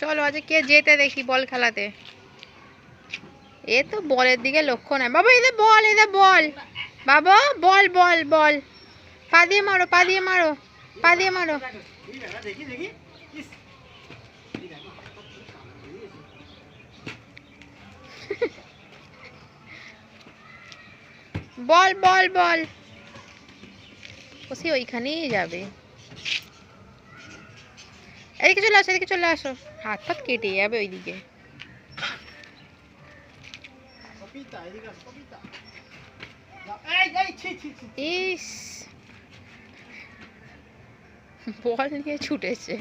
চলো আজ কে যেতে দেখি বল খেলাতে। এ তো বলের দিকে লক্ষ্য নাই। বাবা এদের বল, এদের বল বাবা, বল বল বল। পা দিয়ে মারো, পা দিয়ে মারো, পা দিয়ে মারো। বল বল বল। ও সে ওইখানেই যাবে। এদিকে চলে আসো, এদিকে চলে আসো। হাত ফাত কেটে যাবে ওইদিকে। ইস, বল নিয়ে ছুটেছে।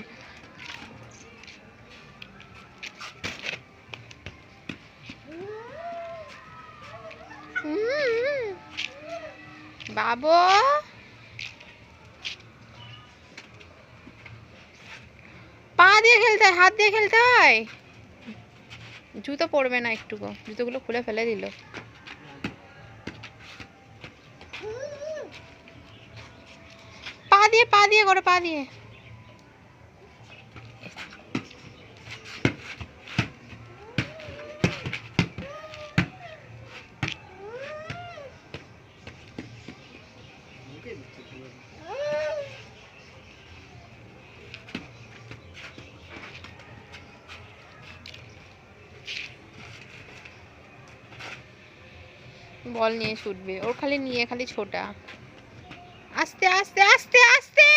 বাবু পা দিয়ে খেলতে হয়, হাত দিয়ে খেলতে হয়। জুতো পরবে না একটুকু, জুতোগুলো খুলে ফেলে দিল। পা দিয়ে করো, পা দিয়ে। বল নিয়ে ছুটবে, ওর খালি নিয়ে খালি ছোটা। আস্তে আস্তে আস্তে আস্তে।